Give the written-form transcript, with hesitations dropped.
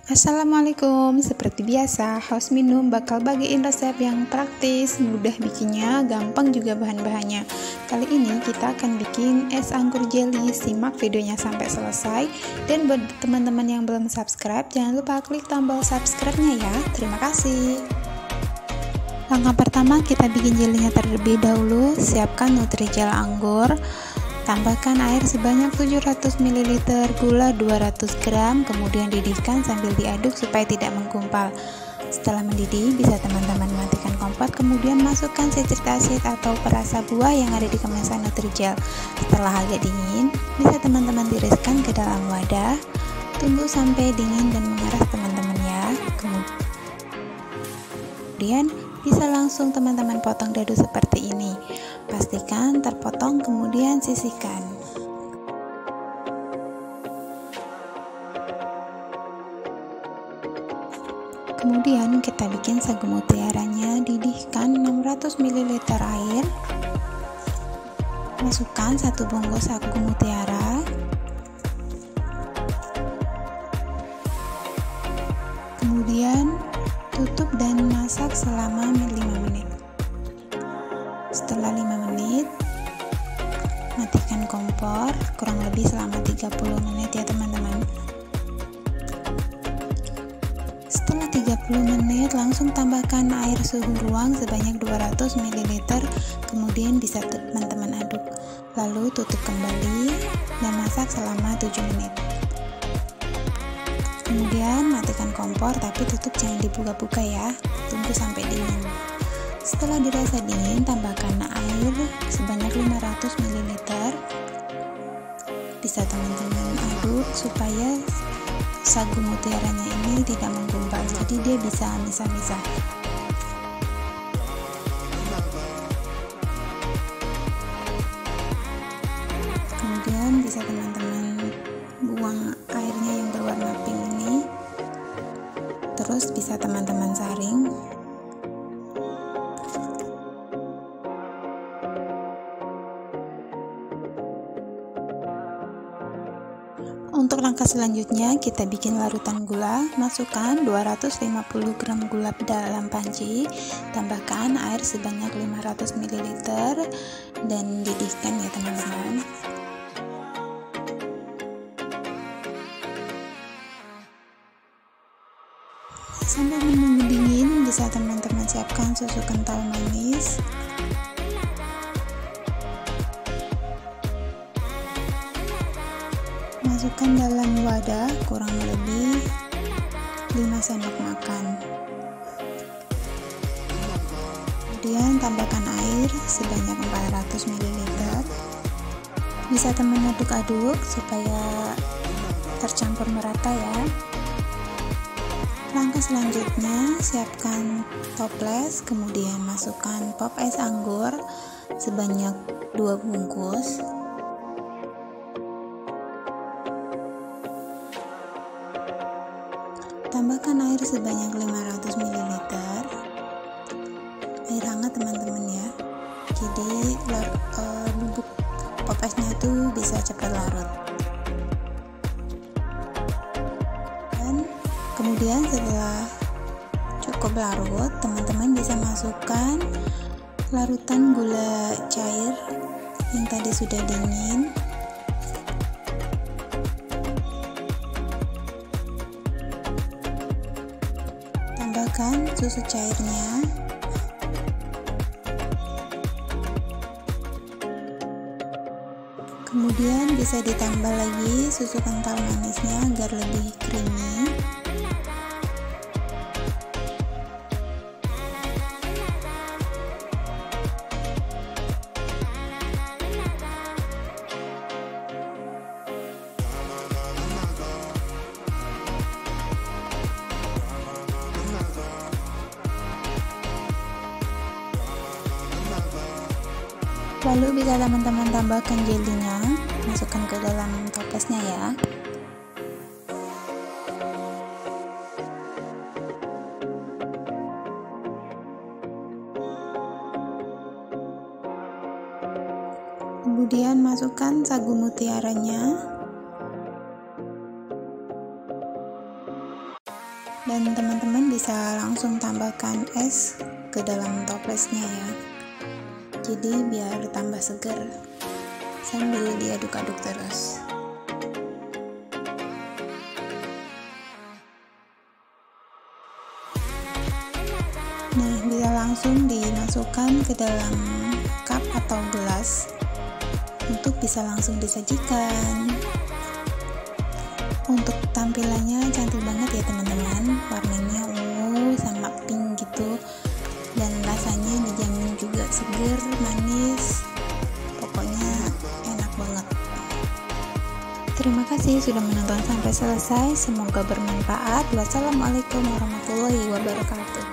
Assalamualaikum, seperti biasa, Haus Minum bakal bagiin resep yang praktis, mudah bikinnya, gampang juga bahan-bahannya. Kali ini kita akan bikin es anggur jelly, simak videonya sampai selesai. Dan buat teman-teman yang belum subscribe, jangan lupa klik tombol subscribe-nya ya. Terima kasih. Langkah pertama, kita bikin jelinya terlebih dahulu. Siapkan Nutrijel anggur. Tambahkan air sebanyak 700 ml, gula 200 gram, kemudian didihkan sambil diaduk supaya tidak menggumpal. Setelah mendidih, bisa teman-teman matikan kompor, kemudian masukkan citric acid atau perasa buah yang ada di kemasan Nutrijel. Setelah agak dingin, bisa teman-teman tiriskan ke dalam wadah. Tunggu sampai dingin dan mengeras teman-teman ya. Kemudian bisa langsung teman-teman potong dadu seperti ini. Pastikan terpotong, kemudian sisihkan. Kemudian kita bikin sagu mutiaranya, didihkan 600 ml air. Masukkan 1 bungkus sagu mutiara. Kemudian tutup dan masak selama 5 menit. Setelah 5 menit, matikan kompor, kurang lebih selama 30 menit ya teman-teman. Setelah 30 menit, langsung tambahkan air suhu ruang sebanyak 200 ml, kemudian bisa teman-teman aduk. Lalu tutup kembali dan masak selama 7 menit. Kemudian matikan kompor, tapi tutup jangan dibuka-buka ya, tunggu sampai dingin. Setelah dirasa dingin, tambahkan air sebanyak 500 ml. Bisa teman-teman aduk supaya sagu mutiaranya ini tidak menggumpal, jadi dia bisa misah-misah. Kemudian bisa teman-teman buang airnya yang berwarna pink ini. Terus bisa teman-teman saring. Untuk langkah selanjutnya, kita bikin larutan gula. Masukkan 250 gram gula dalam panci, tambahkan air sebanyak 500 ml dan didihkan ya teman-teman. Sambil menunggu dingin, bisa teman-teman siapkan susu kental manis. Masukkan dalam wadah kurang lebih 5 sendok makan. Kemudian tambahkan air sebanyak 400 ml. Bisa teman aduk-aduk supaya tercampur merata ya. Langkah selanjutnya, siapkan toples, kemudian masukkan pop es anggur sebanyak 2 bungkus. Tambahkan air sebanyak 500 ml. Air hangat teman-teman ya. Jadi bubuk pop esnya itu bisa cepat larut. Dan kemudian setelah cukup larut, teman-teman bisa masukkan larutan gula cair yang tadi sudah dingin. Tambahkan susu cairnya. Kemudian bisa ditambah lagi susu kental manisnya agar lebih creamy. Lalu bisa teman-teman tambahkan jelinya, masukkan ke dalam toplesnya ya. Kemudian masukkan sagu mutiaranya. Dan teman-teman bisa langsung tambahkan es ke dalam toplesnya ya, jadi biar tambah segar sambil diaduk-aduk terus. Nah, bisa langsung dimasukkan ke dalam cup atau gelas untuk bisa langsung disajikan. Untuk tampilannya cantik banget ya teman-teman, warnanya ungu sama pink gitu, dan rasanya dijamin juga seger, manis, pokoknya enak banget. Terima kasih sudah menonton sampai selesai, semoga bermanfaat. Wassalamualaikum warahmatullahi wabarakatuh.